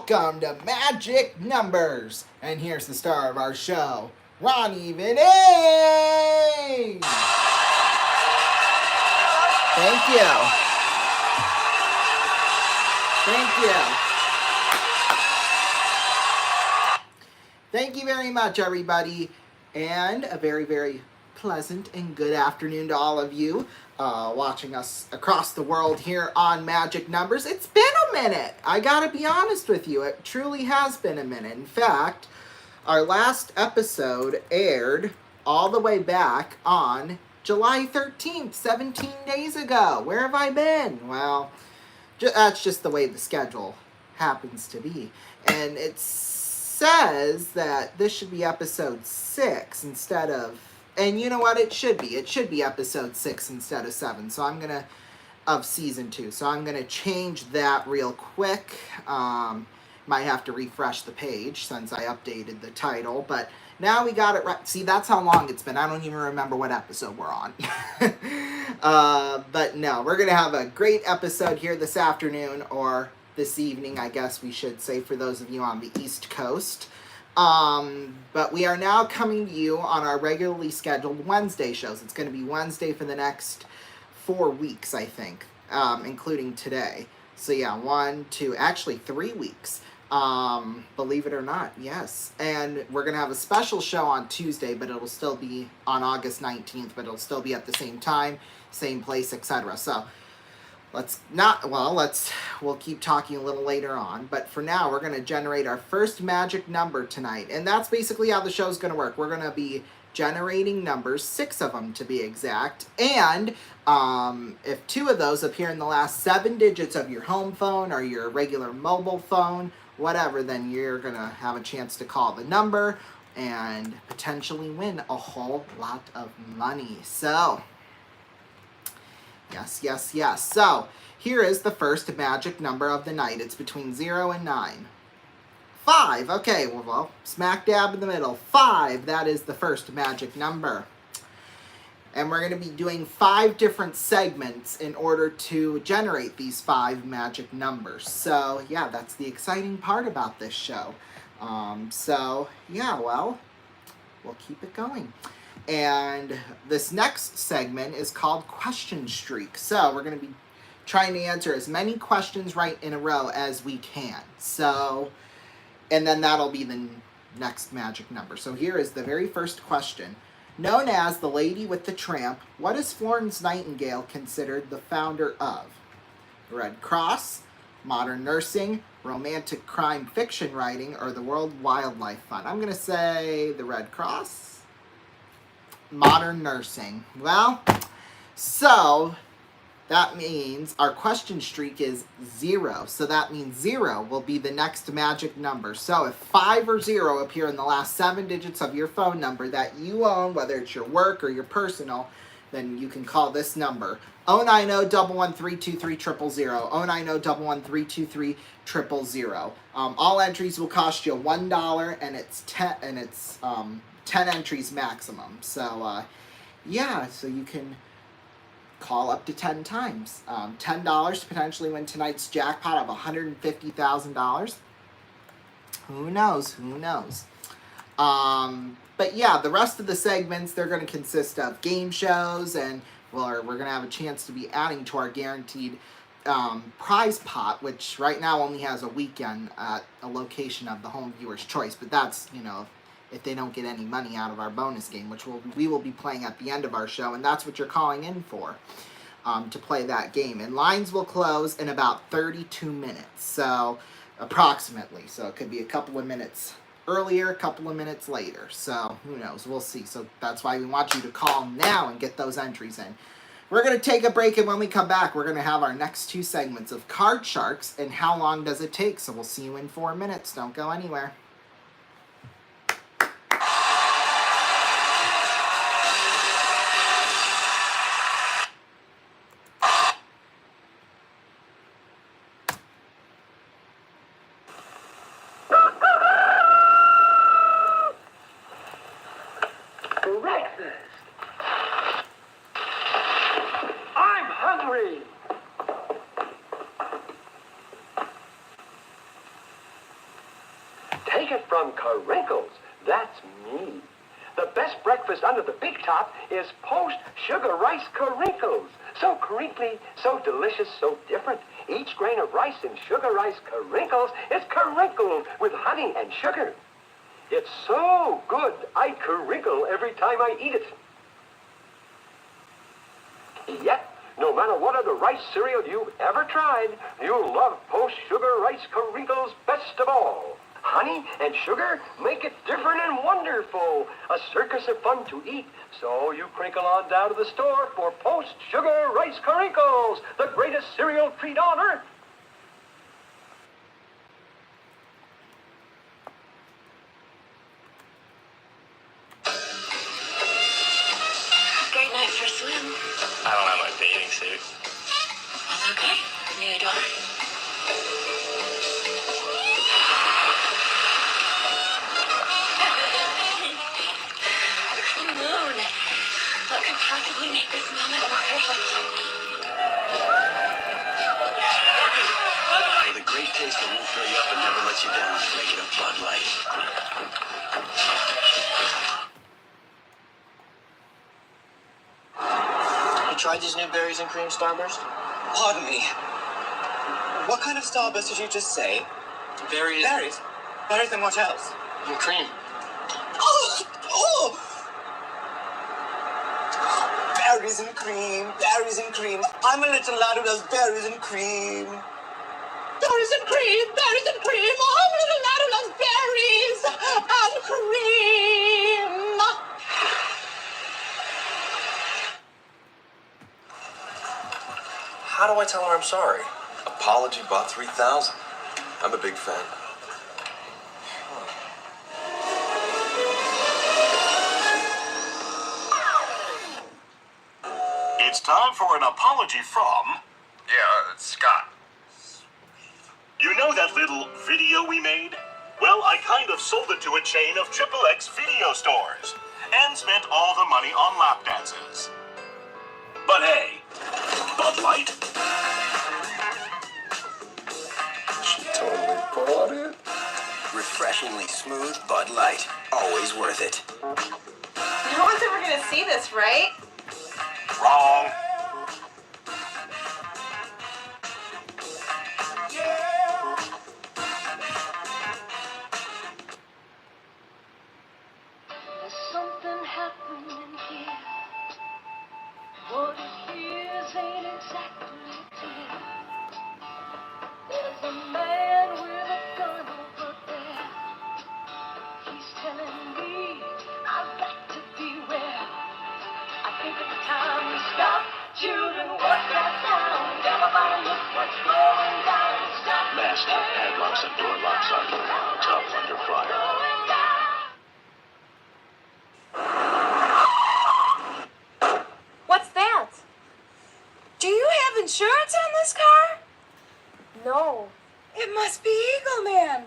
welcome to Magic Numbers. And here's the star of our show, Ronnie Vinay. Thank you. Thank you. Thank you very much, everybody. And a very, very pleasant and good afternoon to all of you watching us across the world here on Magic Numbers. It's been a minute. I gotta be honest with you. It truly has been a minute. In fact, our last episode aired all the way back on July 13th, 17 days ago. Where have I been? Well, that's just the way the schedule happens to be. And it says that this should be episode 6 instead of... And you know what? It should be. It should be episode 6 instead of 7. So I'm going to... Of season 2. So I'm going to change that real quick. Might have to refresh the page since I updated the title. But now we got it right. See, that's how long it's been. I don't even remember what episode we're on. But no, we're going to have a great episode here this afternoon, or this evening, I guess we should say, for those of you on the East Coast. But we are now coming to you on our regularly scheduled Wednesday shows. It's going to be Wednesday for the next 4 weeks, I think, including today. So yeah, 1, 2, actually 3 weeks. Believe it or not, yes. And we're going to have a special show on Tuesday, but it'll still be on August 19th, but it'll still be at the same time, same place, etc. So we'll keep talking a little later on, but for now, we're going to generate our first magic number tonight, and that's basically how the show's going to work. We're going to be generating numbers, 6 of them to be exact, and if 2 of those appear in the last 7 digits of your home phone or your regular mobile phone, whatever, then you're going to have a chance to call the number and potentially win a whole lot of money. So... Yes. So, here is the first magic number of the night. It's between 0 and 9. 5. Okay, well, smack dab in the middle. 5, that is the first magic number. And we're going to be doing 5 different segments in order to generate these 5 magic numbers. So, yeah, that's the exciting part about this show. We'll keep it going. And this next segment is called Question Streak. So we're going to be trying to answer as many questions right in a row as we can. So, and then that'll be the next magic number. So here is the very first question. Known as the Lady with the Tramp, what is Florence Nightingale considered the founder of? The Red Cross, modern nursing, romantic crime fiction writing, or the World Wildlife Fund? I'm going to say the Red Cross. Modern nursing. Well, so that means our question streak is 0. So that means 0 will be the next magic number. So if 5 or 0 appear in the last 7 digits of your phone number that you own, whether it's your work or your personal, then you can call this number. 090-11323-000. 090-11323-000. All entries will cost you $1, and it's 10 entries maximum. So, so you can call up to 10 times. $10 to potentially win tonight's jackpot of $150,000. Who knows? But yeah, the rest of the segments, they're going to consist of game shows, and we're going to have a chance to be adding to our guaranteed prize pot, which right now only has a weekend at a location of the home viewer's choice. But that's, if they don't get any money out of our bonus game, which we will be playing at the end of our show, and that's what you're calling in for, to play that game. And lines will close in about 32 minutes, so approximately. So it could be a couple of minutes earlier, a couple of minutes later. So who knows? We'll see. So that's why we want you to call now and get those entries in. We're going to take a break, and when we come back, we're going to have our next 2 segments of Card Sharks and How Long Does It Take? So we'll see you in 4 minutes. Don't go anywhere. Take it from Karinkles. That's me. The best breakfast under the big top is Post Sugar Rice Karinkles. So crinkly, so delicious, so different. Each grain of rice in Sugar Rice Karinkles is carinkled with honey and sugar. It's so good, I crinkle every time I eat it. Yet, no matter what other rice cereal you've ever tried, you'll love Post Sugar Rice Karinkles best of all. Honey and sugar make it different and wonderful. A circus of fun to eat. So you crinkle on down to the store for Post Sugar Rice Karinkles, the greatest cereal treat on earth. Great night for a swim. I don't have my bathing suit. That's okay. Neither do I. The moon. What could possibly make this moment more perfect? With a great taste that won't fill you up and never let you down, make it a Bud Light. You tried these new berries and cream Starburst? Pardon me. What kind of starburst did you just say? Berries Berries? Berries and what else? and cream. Oh! Oh! Berries and cream, berries and cream. I'm a little lad who does berries and cream. Berries and cream, berries and cream. Oh, I'm a little lad who loves berries and cream. How do I tell her I'm sorry? Apology bought 3,000. I'm a big fan. It's time for an apology from... Yeah, it's Scott. You know that little video we made? Well, I kind of sold it to a chain of XXX video stores and spent all the money on lap dances. But hey, Bud Light? She totally bought it. Refreshingly smooth Bud Light. Always worth it. No one's ever gonna see this, right? Wrong. There's something happening here. What it is ain't exactly clear. There's a man with a gun over there. He's telling me I've got to beware. I think it's time we stop. Children, what's that sound? Everybody look what's going down. Stop. Master padlocks and door locks are tough under fire. Going down. What's that? Do you have insurance on this car? No. It must be Eagle Man.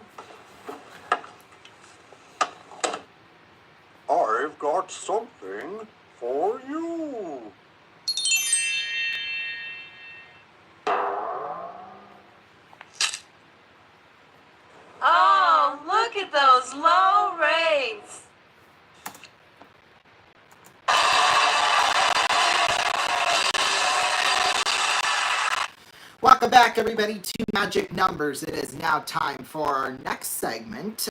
I've got something for you. Oh, look at those low rates. Welcome back, everybody, to Magic Numbers. It is now time for our next segment,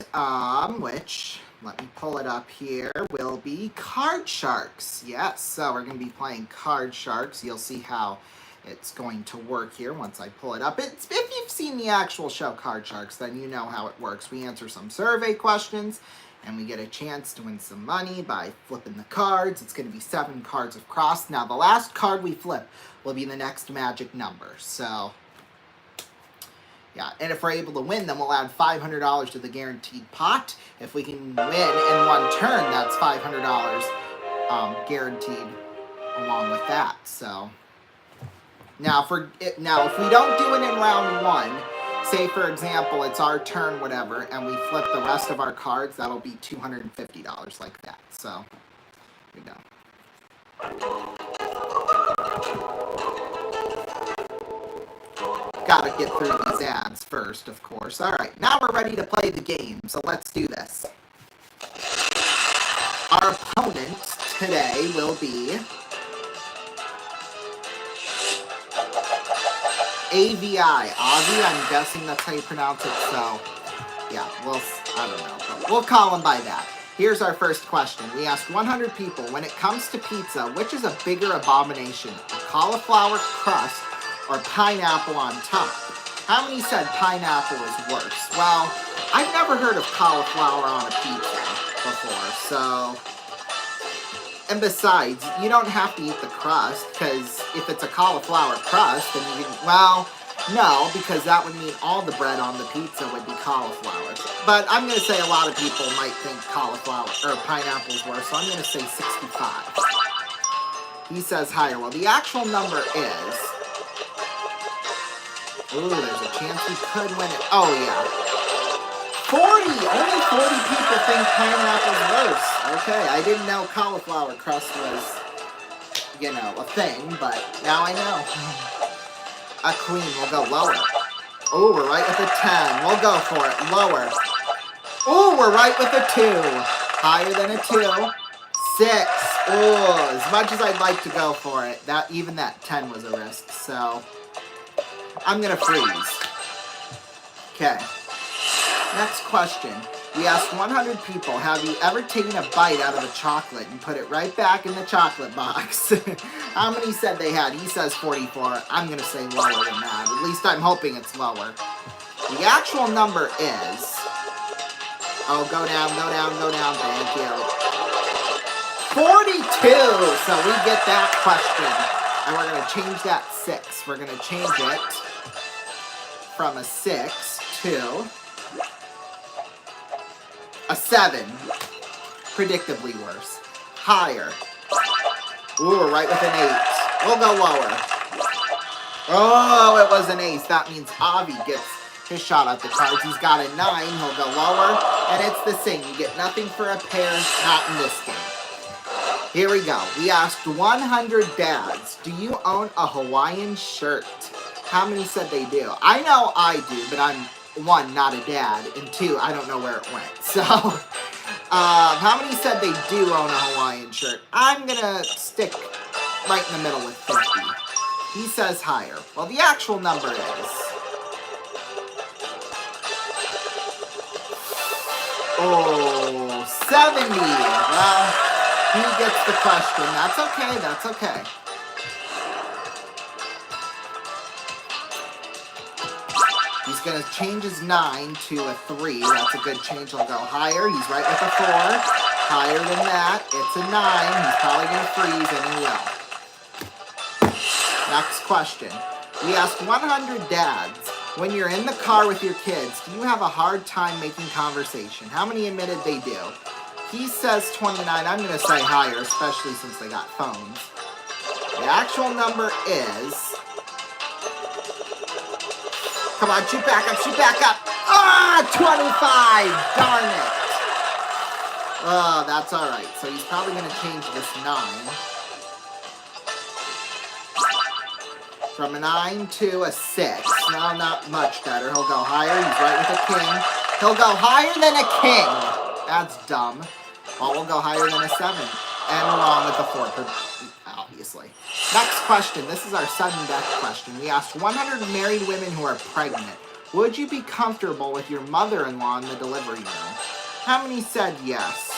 which, let me pull it up here, will be Card Sharks. Yes, so we're going to be playing Card Sharks. You'll see how it's going to work here once I pull it up. If you've seen the actual show Card Sharks, then you know how it works. We answer some survey questions, and we get a chance to win some money by flipping the cards. It's going to be 7 cards across. Now, the last card we flip will be the next magic number. So, yeah, and if we're able to win, then we'll add $500 to the guaranteed pot. If we can win in one turn, that's $500 guaranteed along with that. So, now if we don't do it in round 1, say for example it's our turn, whatever, and we flip the rest of our cards, that'll be $250 like that. So, here we go. Gotta get through these ads first, of course. Alright, now we're ready to play the game, so let's do this. Our opponent today will be AVI. Ozzy, I'm guessing that's how you pronounce it, so yeah, I don't know, but we'll call him by that. Here's our first question. We asked 100 people, when it comes to pizza, which is a bigger abomination, a cauliflower crust or pineapple on top? How many said pineapple is worse? Well, I've never heard of cauliflower on a pizza before, so... And besides, you don't have to eat the crust, because if it's a cauliflower crust, then you can... Well, no, because that would mean all the bread on the pizza would be cauliflower. But I'm going to say a lot of people might think cauliflower or pineapple's worse, so I'm going to say 65. He says higher. Well, the actual number is... Ooh, there's a chance we could win it. Oh, yeah. 40! Only 40 people think pineapple's worse. Okay, I didn't know cauliflower crust was, you know, a thing, but now I know. A queen, we'll go lower. Ooh, we're right with a 10. We'll go for it. Lower. Ooh, we're right with a 2. Higher than a 2. 6. Ooh, as much as I'd like to go for it, even that 10 was a risk, so... I'm gonna freeze. Okay. Next question. We asked 100 people, have you ever taken a bite out of a chocolate and put it right back in the chocolate box? How many said they had? He says 44. I'm gonna say lower than that. At least I'm hoping it's lower. The actual number is... Oh, go down, go down, go down. Thank you. 42! So we get that question. And we're gonna change that 6. We're gonna change it from a 6 to a 7. Predictably worse. Higher. Ooh, right with an 8. We'll go lower. Oh, it was an ace. That means Avi gets his shot at the cards. He's got a 9. He'll go lower. And it's the same. You get nothing for a pair. Not in this game. Here we go. We asked 100 dads, do you own a Hawaiian shirt? How many said they do? I know I do, but I'm, 1, not a dad, and 2, I don't know where it went. So, how many said they do own a Hawaiian shirt? I'm gonna stick right in the middle with 50. He says higher. Well, the actual number is... Oh, 70. Well... He gets the question. That's okay, that's okay. He's going to change his 9 to a 3. That's a good change. He'll go higher. He's right with a 4. Higher than that. It's a 9. He's probably going to freeze, and he will. Next question. We asked 100 dads, when you're in the car with your kids, do you have a hard time making conversation? How many admitted they do? He says 29. I'm going to say higher, especially since they got phones. The actual number is... Come on, shoot back up, shoot back up. Ah, 25. Darn it. Oh, that's all right. So he's probably going to change this 9. From a 9 to a 6. No, not much better. He'll go higher. He's right with a king. He'll go higher than a king. That's dumb. Well, we'll go higher than a 7. And along with a 4, obviously. Next question. This is our sudden death question. We asked 100 married women who are pregnant. Would you be comfortable with your mother-in-law in the delivery room? How many said yes?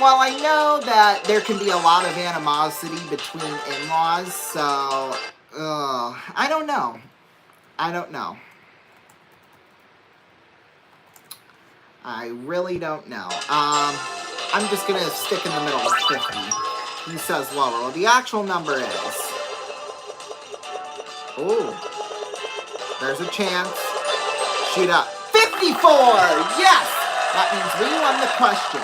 Well, I know that there can be a lot of animosity between in-laws, so... I don't know. I don't know. I really don't know. I'm just gonna stick in the middle of 50. He says lower. Well, the actual number is... Ooh. There's a chance. Shoot up. 54! Yes! That means we won the question.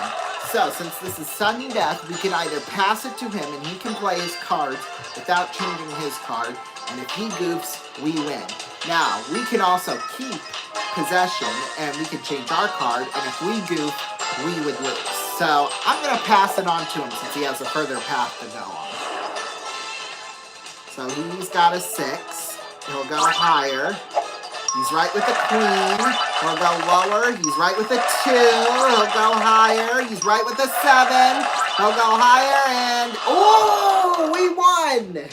So, since this is sudden death, we can either pass it to him and he can play his cards without changing his card. And if he goofs, we win. Now, we can also keep possession, and we can change our card, and if we goof, we would lose. So, I'm going to pass it on to him since he has a further path to go on. So he's got a 6. He'll go higher. He's right with the queen. He'll go lower. He's right with the 2. He'll go higher. He's right with the 7. He'll go higher and... Oh, we won!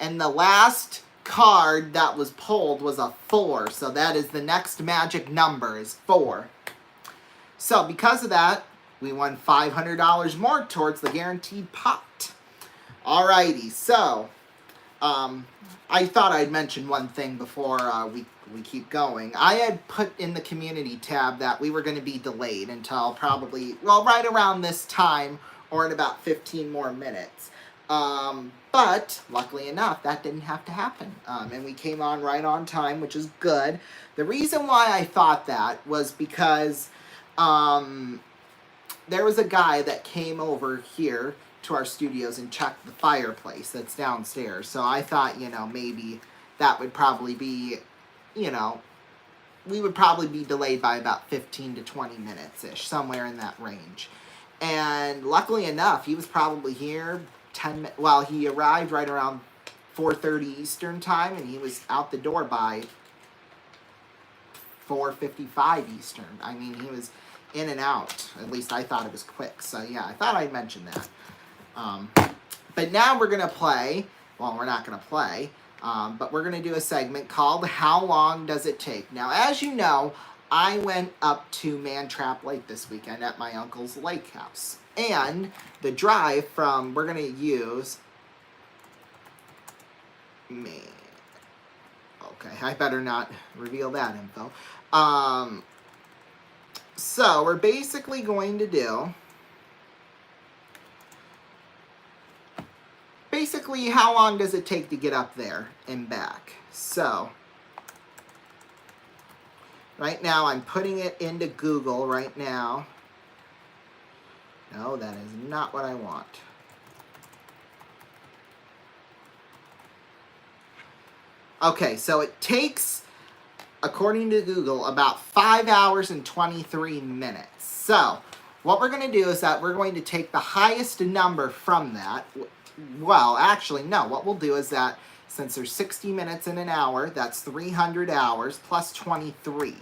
And the last card that was pulled was a 4. So that is the next magic number is 4. So because of that, we won $500 more towards the guaranteed pot. Alrighty, so I thought I'd mention one thing before we keep going. I had put in the community tab that we were going to be delayed until probably, well, right around this time or in about 15 more minutes. But luckily enough, that didn't have to happen. And we came on right on time, which is good. The reason why I thought that was because there was a guy that came over here to our studios and checked the fireplace that's downstairs. So I thought, maybe that would probably be, we would probably be delayed by about 15 to 20 minutes-ish, somewhere in that range. And luckily enough, he was probably here 10 minutes, well, he arrived right around 4:30 Eastern time, and he was out the door by 4:55 Eastern. I mean, he was in and out. At least I thought it was quick. So yeah, I thought I'd mention that. But now we're going to play, well, we're not going to play, but we're going to do a segment called How Long Does It Take? Now, as you know, I went up to Mantrap Lake this weekend at my uncle's lake house. And the drive from, we're going to use, okay, I better not reveal that info. So we're basically going to do, how long does it take to get up there and back? So, right now I'm putting it into Google right now. No, that is not what I want. Okay, so it takes, according to Google, about 5 hours and 23 minutes. So, what we're going to do is that we're going to take the highest number from that. Well, actually, no. What we'll do is that since there's 60 minutes in an hour, that's 300 hours plus 23.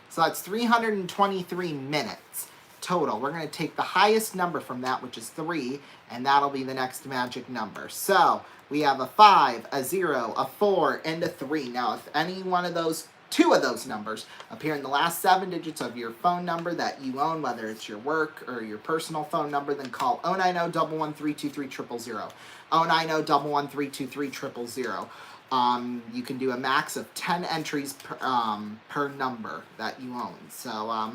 So that's 323 minutes total. We're going to take the highest number from that, which is 3, and that'll be the next magic number. So we have a 5, a 0, a 4, and a 3. Now, if any one of those, 2 of those numbers appear in the last 7 digits of your phone number that you own, whether it's your work or your personal phone number, then call 090-113-23000. 090-113-23000. You can do a max of 10 entries per number that you own. So,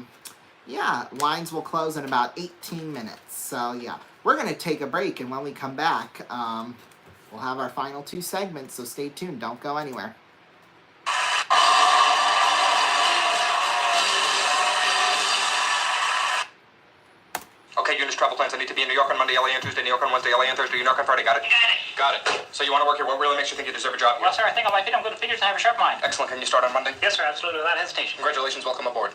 yeah, lines will close in about 18 minutes. So, yeah, we're going to take a break, and when we come back, we'll have our final 2 segments, so stay tuned. Don't go anywhere. Okay, Eunice, travel plans. I need to be in New York on Monday, LA on Tuesday, New York on Wednesday, LA on Thursday, New York on Friday. Got it? Got it. So you want to work here? What really makes you think you deserve a job here? Well, sir, I think on my feet I'm good at figures and I have a sharp mind. Excellent. Can you start on Monday? Yes, sir, absolutely, without hesitation. Congratulations. Welcome aboard.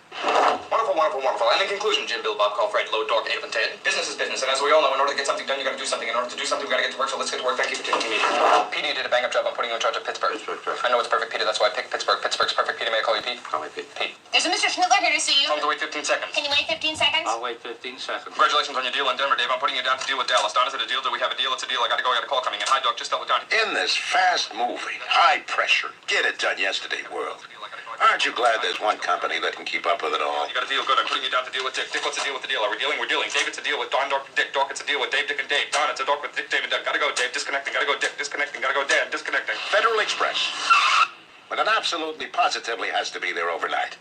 Wonderful, wonderful, wonderful. And in conclusion, Jim, Bill, Bob, Call, Fred, Load, Dork, Abe, and Ted. Business is business, and as we all know, in order to get something done, you got to do something. In order to do something, we got to get to work, so let's get to work. Thank you for taking me. Petey, you did a bang-up job. I'm putting you in charge of Pittsburgh. I know it's perfect, Peter. That's why I picked Pittsburgh. Pittsburgh's perfect. Peter, may I call you Pete? Call me Pete. Pete. There's a Mr. Schnittler here to see you. Tell him to wait 15 seconds. Can you wait 15 seconds? I'll wait 15 seconds. Congratulations on your deal in Denver, Dave. I'm putting you down to deal with Dallas. Don, is it a deal? Do we have a deal? It's a deal. I gotta go. I got a call coming in. Hi, Doc. Just tell the Donnie. In this fast-moving, high-pressure, get-it-done-yesterday world, aren't you glad there's one company that can keep up with it all? You got a deal. Good. I'm putting you down to deal with Dick. Dick, what's the deal with the deal? Are we dealing? We're dealing. Dave, it's a deal with Don, Doc, Dick. Doc, it's a deal with Dave, Dick, and Dave. Don, it's a doc with Dick, Dave, and Doug. Gotta go, Dave. Disconnecting. Gotta go, Dick. Disconnecting. Gotta go, Dan. Disconnecting. Federal Express. But it absolutely, positively has to be there overnight.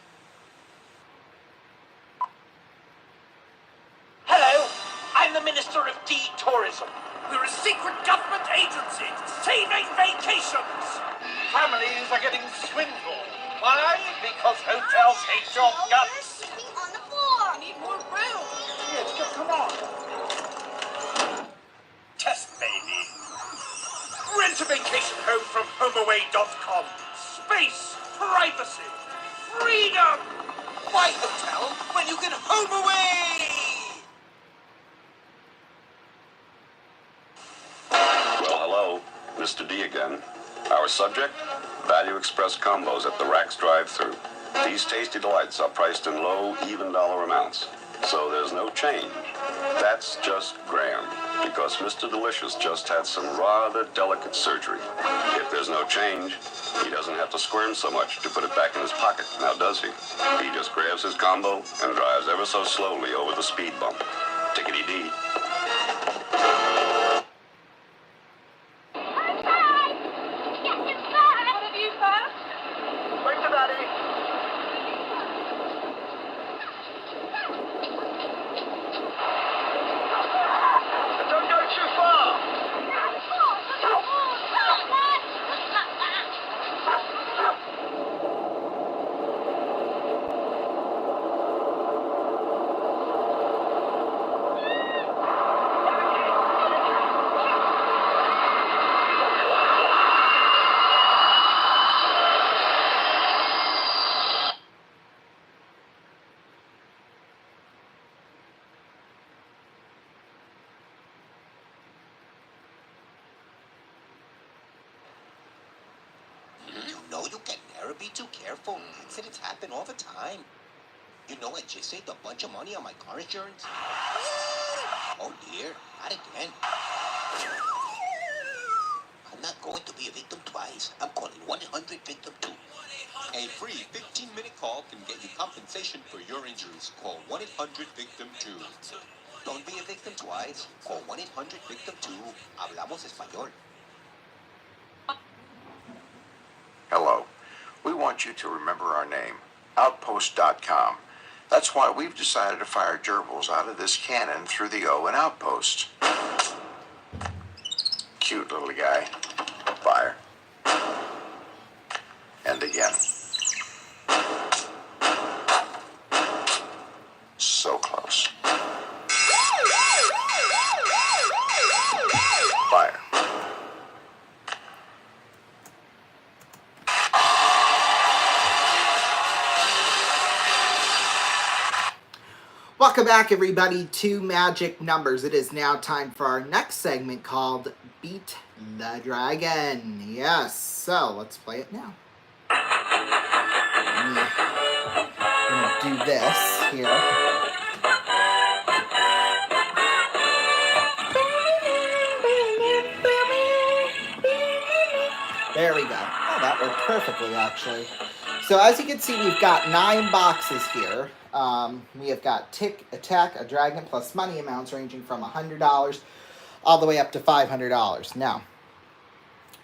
Hello, I'm the Minister of Tourism. We're a secret government agency saving vacations. Families are getting swindled. Why? Because hotels hate your guts. You're sleeping on the floor. We need more room. Yes, just come on. Test baby. Rent a vacation home from HomeAway.com. Space, privacy, freedom. Why hotel when you can home away? Our subject? Value Express combos at the Rack's drive-thru. These tasty delights are priced in low, even dollar amounts. So there's no change. That's just Graham, because Mr. Delicious just had some rather delicate surgery. If there's no change, he doesn't have to squirm so much to put it back in his pocket, now does he? He just grabs his combo and drives ever so slowly over the speed bump. Tickety-dee. What have you found? Wait for Daddy. Don't go too far. You know you can never be too careful. Accidents happen all the time. You know I just saved a bunch of money on my car insurance. Oh dear, not again. I'm not going to be a victim twice. I'm calling 1-800-VICTIM-2. A free 15-minute call can get you compensation for your injuries. Call 1-800-VICTIM-2. Don't be a victim twice. Call 1-800-VICTIM-2. Hablamos español. Hello. We want you to remember our name, Outpost.com. That's why we've decided to fire gerbils out of this cannon through the O in Outpost. Cute little guy. Fire. And again. So close. Fire. Welcome back, everybody, to Magic Numbers. It is now time for our next segment called Beat the Dragon. Yes, so let's play it now. I'm gonna do this here. There we go. Oh, that worked perfectly, actually. So as you can see, we've got 9 boxes here. We have got Tick, Attack, a Dragon, plus money amounts ranging from $100 all the way up to $500. Now,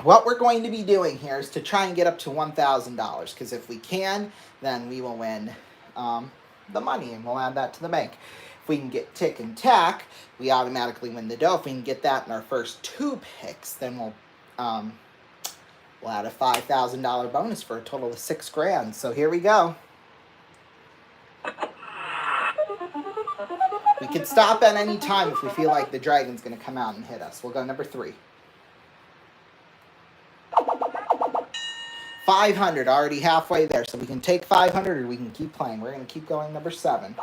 what we're going to be doing here is to try and get up to $1,000, because if we can, then we will win the money, and we'll add that to the bank. If we can get Tick and Tack, we automatically win the dough. If we can get that in our first 2 picks, then we'll add a $5,000 bonus for a total of $6,000. So here we go. We can stop at any time if we feel like the dragon's going to come out and hit us. We'll go number 3. 500, already halfway there. So we can take 500 or we can keep playing. We're going to keep going number 7.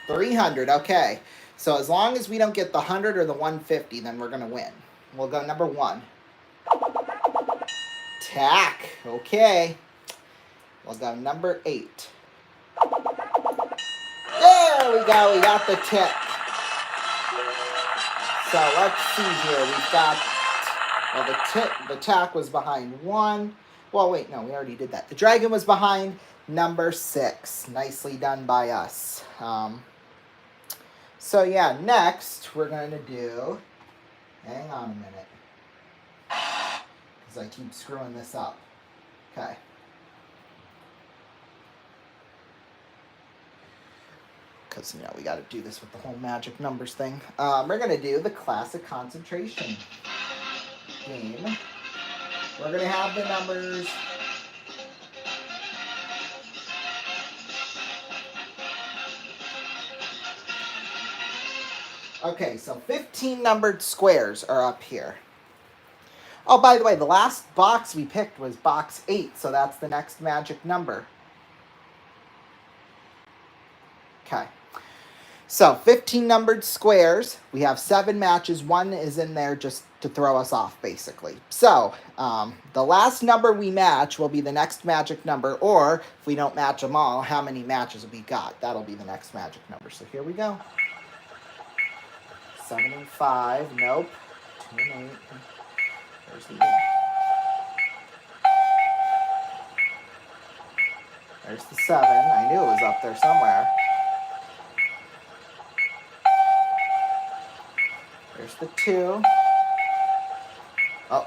300, okay. So as long as we don't get the 100 or the 150, then we're going to win. We'll go number 1. Tack, okay. We'll go number 8. There we go, we got the tick. So let's see here, we've got, well, the tack was behind 1. Well, wait, no, we already did that. The dragon was behind number 6. Nicely done by us. So yeah, next we're going to do, hang on a minute, because I keep screwing this up. Okay. Because, you know, we got to do this with the whole magic numbers thing. We're going to do the classic concentration game. We're going to have the numbers. Okay, so 15 numbered squares are up here. Oh, by the way, the last box we picked was box 8, so that's the next magic number. Okay. So 15 numbered squares. We have 7 matches. 1 is in there just to throw us off, basically. So the last number we match will be the next magic number, or if we don't match them all, how many matches we got. That'll be the next magic number. So here we go. 7 and 5. Nope. 2 and 8. There's the 8. There's the 7. I knew it was up there somewhere. There's the 2. Oh.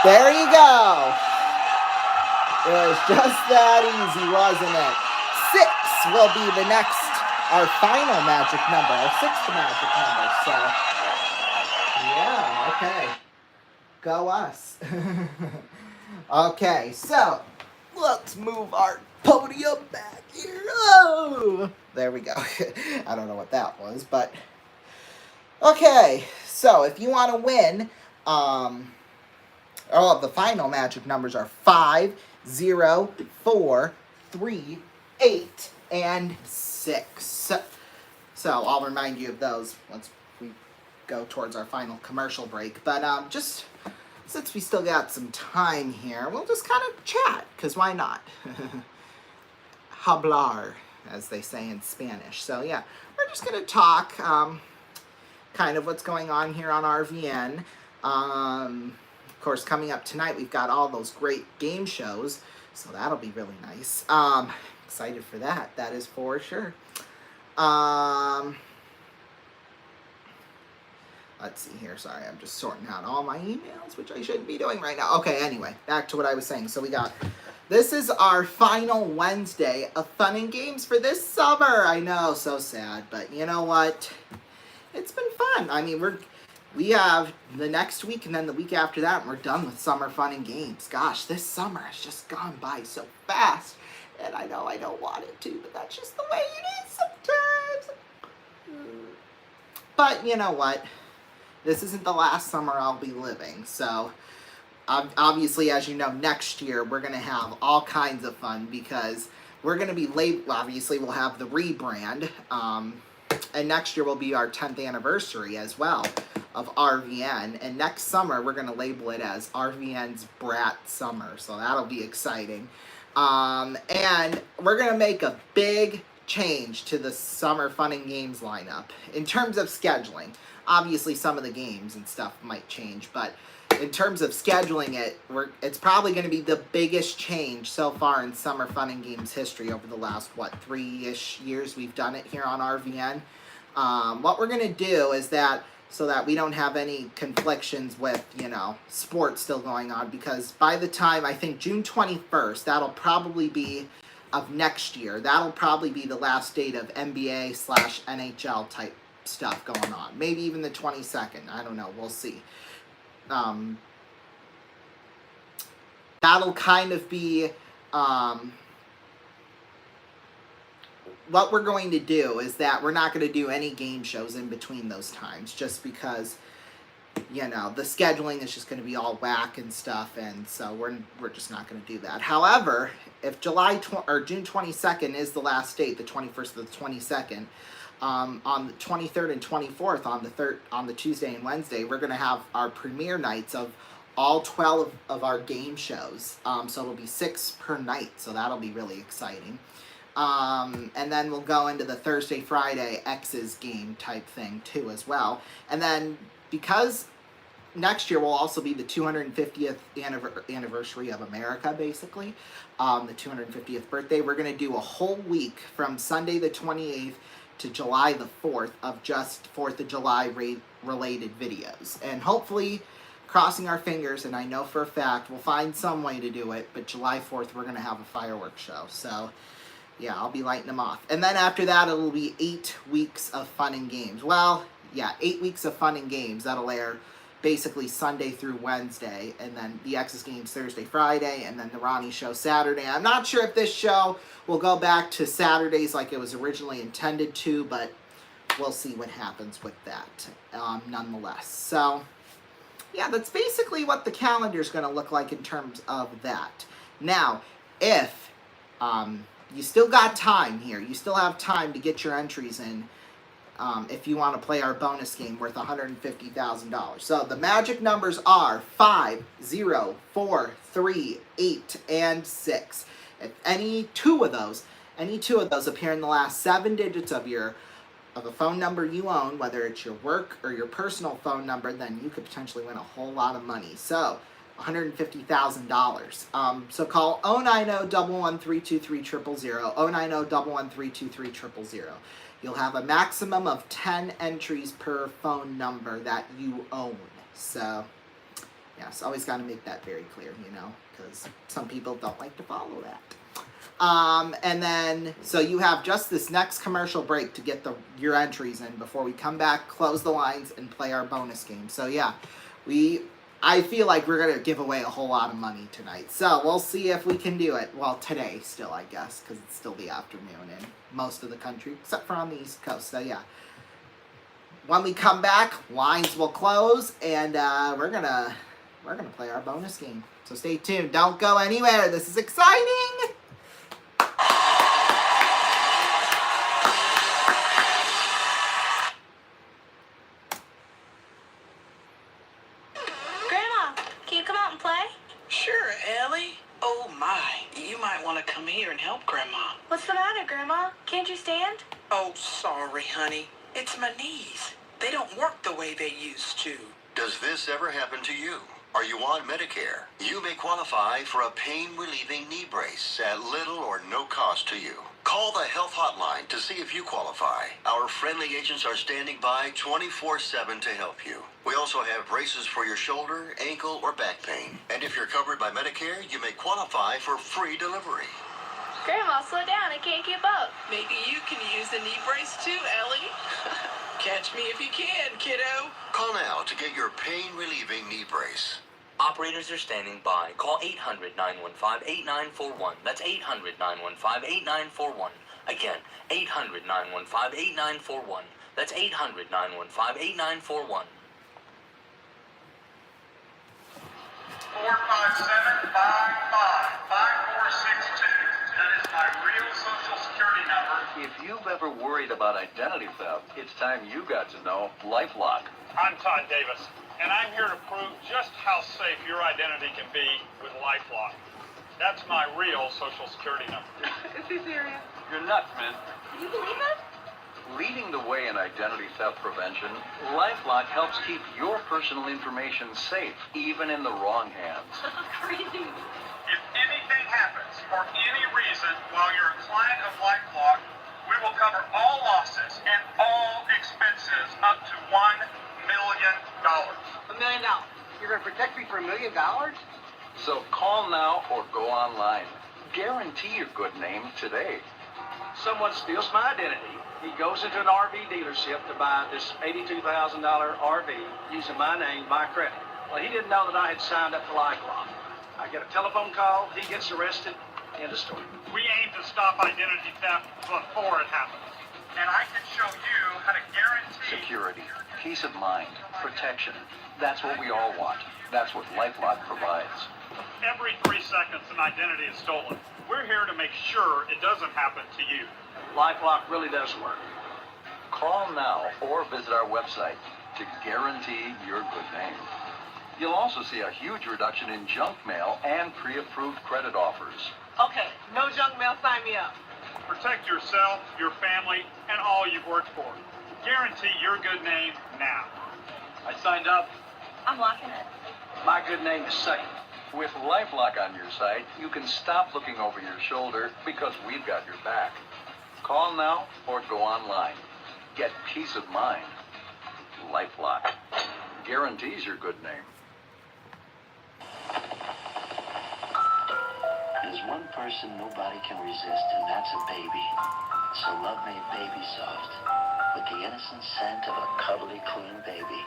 There you go. It was just that easy, wasn't it? 6 will be the next, our final magic number, our 6th magic number. So, yeah, okay. Go us. Okay, so let's move our podium back here. Oh, there we go. I don't know what that was, but okay. So if you want to win, the final magic numbers are 5, 0, 4, 3, 8, and 6. So I'll remind you of those once we go towards our final commercial break. But just since we still got some time here, we'll just kind of chat, because why not? Hablar, as they say in Spanish. So yeah, we're just going to talk kind of what's going on here on RVN. Of course, coming up tonight, we've got all those great game shows, so that'll be really nice. Excited for that, that is for sure. Let's see here. Sorry, I'm just sorting out all my emails, which I shouldn't be doing right now. Okay, anyway, back to what I was saying. So this is our final Wednesday of fun and games for this summer. I know, so sad, but you know what? It's been fun. I mean, we have the next week and then the week after that, and we're done with summer fun and games. Gosh, this summer has just gone by so fast. And I know I don't want it to, but that's just the way it is sometimes. But you know what? This isn't the last summer I'll be living. So, obviously, as you know, next year we're going to have all kinds of fun because we're going to be obviously, we'll have the rebrand. And next year will be our 10th anniversary as well of RVN. And next summer, we're going to label it as RVN's Brat Summer. So that'll be exciting. And we're going to make a big change to the Summer Fun and Games lineup. In terms of scheduling, obviously some of the games and stuff might change. But in terms of scheduling it, it's probably going to be the biggest change so far in Summer Fun and Games history over the last, 3-ish years we've done it here on RVN. What we're going to do is that, so that we don't have any conflictions with, sports still going on, because by the time, I think June 21st, that'll probably be of next year, that'll probably be the last date of NBA/NHL type stuff going on. Maybe even the 22nd. I don't know. We'll see. That'll kind of be what we're going to do is that we're not going to do any game shows in between those times, just because the scheduling is just going to be all whack and stuff, and so we're just not going to do that. However, if June 22nd is the last date, the 21st to the 22nd, on the 23rd and 24th, on the Tuesday and Wednesday, we're going to have our premiere nights of all 12 of our game shows. So it'll be 6 per night, so that'll be really exciting. And then we'll go into the Thursday, Friday X's game type thing too as well. And then because next year will also be the 250th anniversary of America, basically, the 250th birthday, we're going to do a whole week from Sunday the 28th to July the 4th of just 4th of July related videos. And hopefully, crossing our fingers, and I know for a fact we'll find some way to do it, but July 4th we're going to have a fireworks show. So yeah, I'll be lighting them off. And then after that, it'll be 8 weeks of fun and games. Well, yeah, 8 weeks of fun and games. That'll air basically Sunday through Wednesday, and then the X's games Thursday, Friday, and then the Ronnie show Saturday. I'm not sure if this show will go back to Saturdays like it was originally intended to, but we'll see what happens with that nonetheless. So yeah, that's basically what the calendar is going to look like in terms of that. Now, if you still got time here. You still have time to get your entries in if you want to play our bonus game worth $150,000. So the magic numbers are 5, 0, 4, 3, 8, and 6. If any two of those appear in the last 7 digits of a phone number you own, whether it's your work or your personal phone number, then you could potentially win a whole lot of money. So $150,000. So call 090-113-2300, 090-113-2300. You'll have a maximum of 10 entries per phone number that you own. So, yes, always got to make that very clear, because some people don't like to follow that. And then, so you have just this next commercial break to get your entries in before we come back, close the lines, and play our bonus game. So, yeah, I feel like we're going to give away a whole lot of money tonight. So we'll see if we can do it. Well, today still, I guess, because it's still the afternoon in most of the country, except for on the East Coast. So, yeah. When we come back, lines will close, and we're gonna play our bonus game. So stay tuned. Don't go anywhere. This is exciting! Come here and help Grandma. What's the matter, Grandma? Can't you stand? Oh, sorry, honey. It's my knees. They don't work the way they used to. Does this ever happen to you? Are you on Medicare? You may qualify for a pain-relieving knee brace at little or no cost to you. Call the health hotline to see if you qualify. Our friendly agents are standing by 24/7 to help you. We also have braces for your shoulder, ankle, or back pain. And if you're covered by Medicare, you may qualify for free delivery. Grandma, slow down. I can't keep up. Maybe you can use a knee brace too, Ellie. Catch me if you can, kiddo. Call now to get your pain-relieving knee brace. Operators are standing by. Call 800-915-8941. That's 800-915-8941. Again, 800-915-8941. That's 800-915-8941. 457-55-5462. That is my real Social Security number. If you've ever worried about identity theft, it's time you got to know LifeLock. I'm Todd Davis, and I'm here to prove just how safe your identity can be with LifeLock. That's my real Social Security number. Is he serious? You're nuts, man. Do you believe it? Leading the way in identity theft prevention, LifeLock helps keep your personal information safe, even in the wrong hands. Crazy. If anything happens for any reason while you're a client of LifeLock, we will cover all losses and all expenses up to $1 million. $1 million. You're going to protect me for $1 million? So call now or go online. Guarantee your good name today. Someone steals my identity. He goes into an RV dealership to buy this $82,000 RV using my name by credit. Well, he didn't know that I had signed up for LifeLock. I get a telephone call, he gets arrested, end of story. We aim to stop identity theft before it happens. And I can show you how to guarantee Security, peace of mind, protection. That's what we all want. That's what LifeLock provides. every 3 seconds an identity is stolen. We're here to make sure it doesn't happen to you. LifeLock really does work. Call now or visit our website to guarantee your good name. You'll also see a huge reduction in junk mail and pre-approved credit offers. Okay, no junk mail, sign me up. Protect yourself, your family, and all you've worked for. Guarantee your good name now. I signed up. I'm locking it. My good name is safe. With LifeLock on your site, you can stop looking over your shoulder because we've got your back. Call now or go online. Get peace of mind. LifeLock guarantees your good name. There's one person nobody can resist, and that's a baby. So love made Baby Soft with the innocent scent of a cuddly, clean baby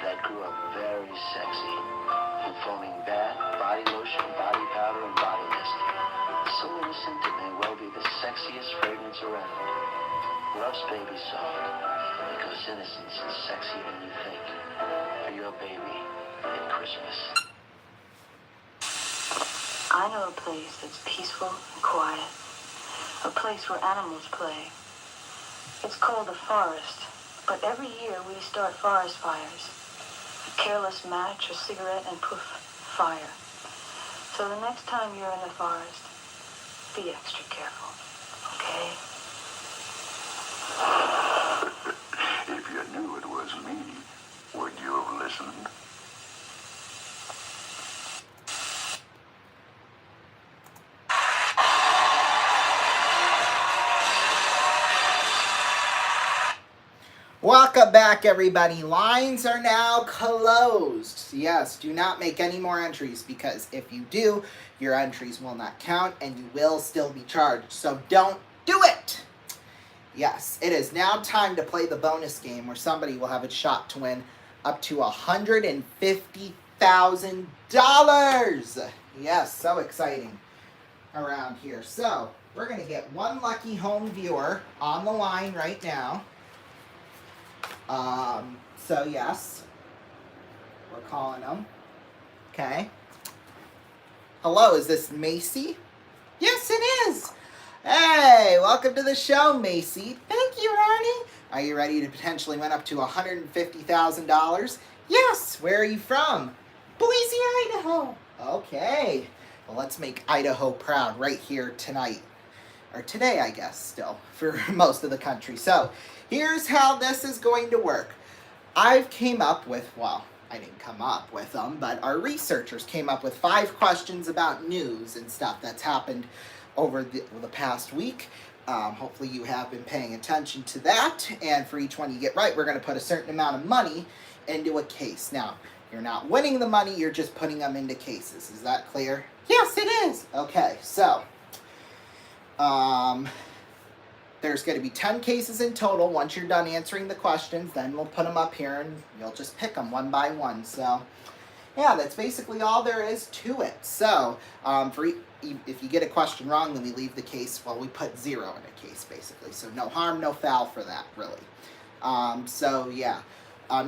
that grew up very sexy, foaming bath, body lotion, body powder, and body mist. So innocent it may well be the sexiest fragrance around. Loves Baby Soft because innocence is sexier than you think. For your baby at Christmas. I know a place that's peaceful and quiet, a place where animals play. It's called the forest, but every year we start forest fires. A careless match, a cigarette, and poof, fire. So the next time you're in the forest, be extra careful, okay? If you knew it was me, would you have listened? Welcome back, everybody. Lines are now closed. Yes, do not make any more entries, because if you do, your entries will not count and you will still be charged. So don't do it. Yes, it is now time to play the bonus game where somebody will have a shot to win up to $150,000. Yes, so exciting around here. So we're going to get one lucky home viewer on the line right now. So yes, we're calling them. Okay. Hello, is this Macy? Yes, it is. Hey, welcome to the show, Macy. Thank you, Ronnie. Are you ready to potentially win up to $150,000? Yes. Where are you from? Boise, Idaho. Okay. Well, let's make Idaho proud right here tonight. Or today, I guess, still, for most of the country. So, here's how this is going to work. I've came up with, well, I didn't come up with them, but our researchers came up with 5 questions about news and stuff that's happened over the past week. Hopefully you have been paying attention to that, and for each one you get right, we're going to put a certain amount of money into a case. Now, you're not winning the money, you're just putting them into cases. Is that clear? Yes, it is. Okay, so, there's going to be 10 cases in total. Once you're done answering the questions, then we'll put them up here and you'll just pick them one by one. So, yeah, that's basically all there is to it. So, if you get a question wrong, then we leave the case, well, we put 0 in a case, basically. So, no harm, no foul for that, really. So, yeah.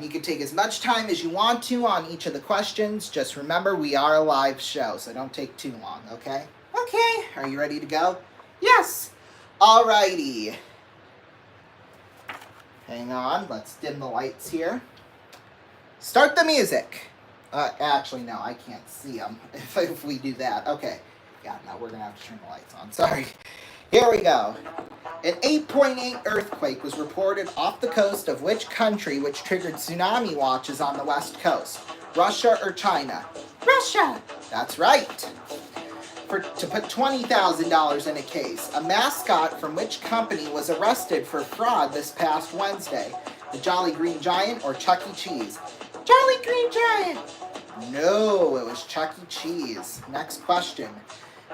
You can take as much time as you want to on each of the questions. Just remember, we are a live show, so don't take too long, okay? Okay, are you ready to go? Yes! Alrighty. Hang on, let's dim the lights here. Start the music. Actually, no, I can't see them if we do that. Okay. Yeah, no, we're going to have to turn the lights on. Sorry. Here we go. An 8.8 earthquake was reported off the coast of which country, which triggered tsunami watches on the west coast? Russia or China? Russia! That's right. To put $20,000 in a case, a mascot from which company was arrested for fraud this past Wednesday? The Jolly Green Giant or Chuck E. Cheese? Jolly Green Giant! No, it was Chuck E. Cheese. Next question.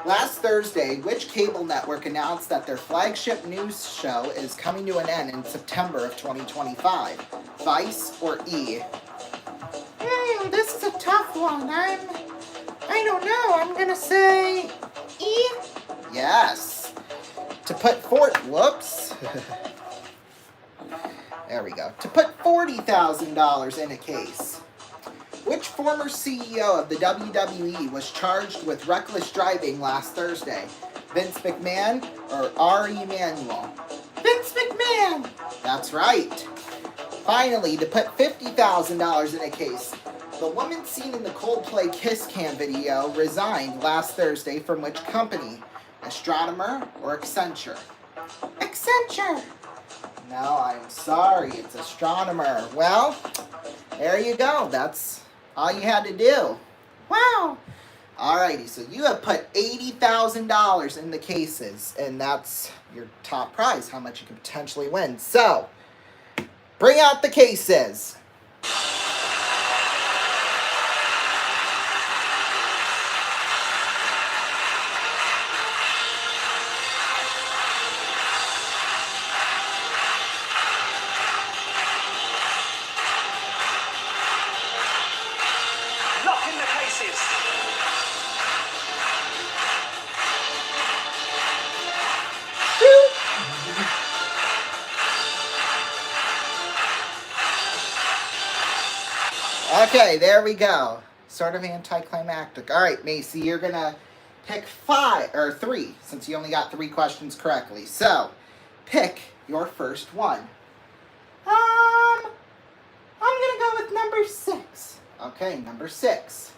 Last Thursday, which cable network announced that their flagship news show is coming to an end in September of 2025? Vice or E? This is a tough one. I don't know. I'm going to say E? Yes. To put whoops. There we go. To put $40,000 in a case. Which former CEO of the WWE was charged with reckless driving last Thursday? Vince McMahon or Ari Emanuel? Vince McMahon! That's right. Finally, to put $50,000 in a case. The woman seen in the Coldplay Kiss Cam video resigned last Thursday from which company? Astronomer or Accenture? Accenture! No, I'm sorry, it's Astronomer. Well, there you go. That's all you had to do. Wow! Alrighty, so you have put $80,000 in the cases, and that's your top prize, how much you can potentially win. So, bring out the cases. Lock in the cases. Okay, there we go. Sort of anticlimactic. All right, Macy, you're going to pick 3, since you only got 3 questions correctly. So, pick your first one. I'm gonna go with number 6. Okay, number 6.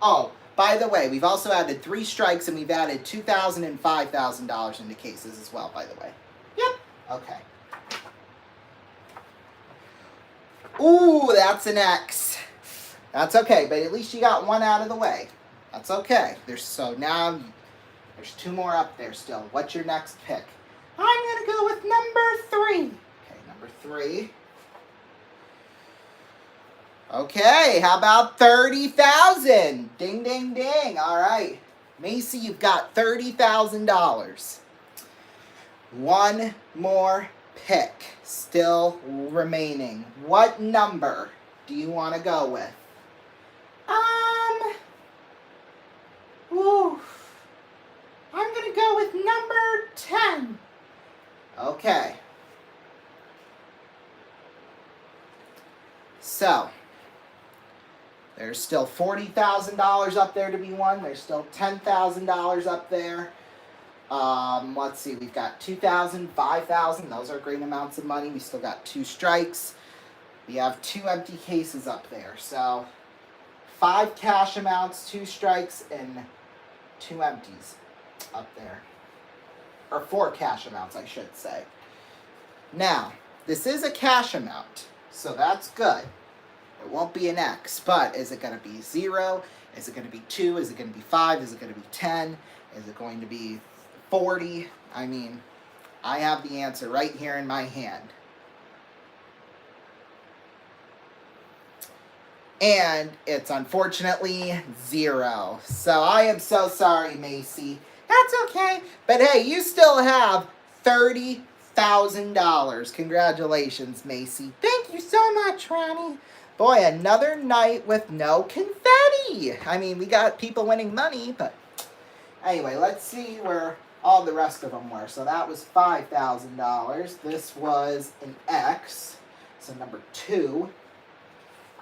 Oh, by the way, we've also added 3 strikes and we've added $2,000 and $5,000 into cases as well, by the way. Yep. Okay. Ooh, that's an X. That's okay, but at least you got 1 out of the way. That's okay. Now there's 2 more up there still. What's your next pick? I'm gonna go with number 3. Okay, number 3. Okay, how about 30,000? Ding, ding, ding. All right. Macy, you've got $30,000. 1 more pick still remaining. What number do you want to go with? I'm going to go with number 10. Okay. So, there's still $40,000 up there to be won. There's still $10,000 up there. Let's see, we've got $2,000, $5,000. Those are great amounts of money. We still got 2 strikes. We have 2 empty cases up there. So, 5 cash amounts, 2 strikes, and 2 empties up there. Or 4 cash amounts, I should say. Now, this is a cash amount, so that's good. It won't be an X, but is it going to be 0? Is it going to be 2? Is it going to be 5? Is it going to be 10? Is it going to be 40? I mean, I have the answer right here in my hand. And it's unfortunately 0. So I am so sorry, Macy. That's okay. But hey, you still have $30,000. Congratulations, Macy. Thank you so much, Ronnie. Boy, another night with no confetti. I mean, we got people winning money, but anyway, let's see where all the rest of them were. So that was $5,000. This was an X, so number 2.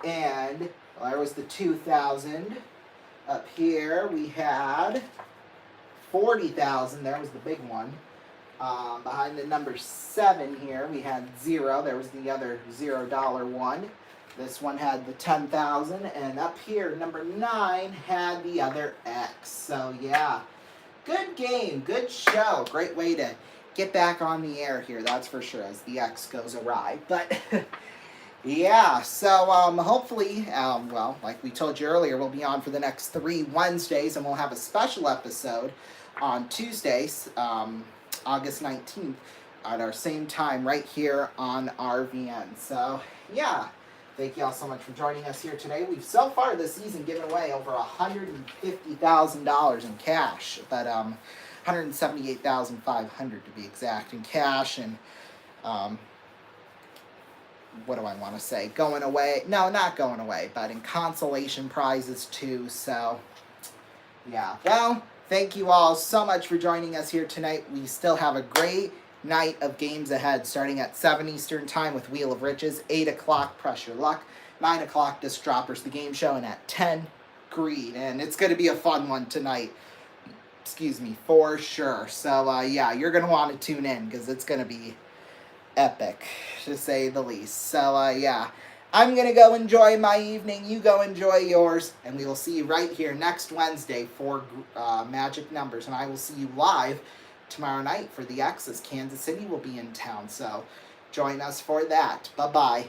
And well, there was the 2,000. Up here we had 40,000. There was the big one. Behind the number 7 here we had 0. There was the other $0 one. This one had the 10,000, and up here, number 9 had the other X. So yeah, good game, good show. Great way to get back on the air here, that's for sure, as the X goes awry. But yeah, so hopefully, well, like we told you earlier, we'll be on for the next 3 Wednesdays, and we'll have a special episode on Tuesdays, August 19th, at our same time right here on RVN. So yeah. Thank you all so much for joining us here today. We've so far this season given away over $150,000 in cash, but $178,500 to be exact in cash, and what do I want to say? Going away? No, not going away, but in consolation prizes too. So yeah. Well, thank you all so much for joining us here tonight. We still have a great night of games ahead, starting at 7 Eastern Time with Wheel of Riches, 8 o'clock Press Your Luck, 9 o'clock Disc Droppers, the game show, and at 10, Greed. And it's going to be a fun one tonight, excuse me, for sure. So, yeah, you're going to want to tune in, because it's going to be epic, to say the least. So, yeah, I'm going to go enjoy my evening, you go enjoy yours, and we will see you right here next Wednesday for Magic Numbers, and I will see you live tomorrow night for the X's. Kansas City will be in town, so join us for that. Bye-bye.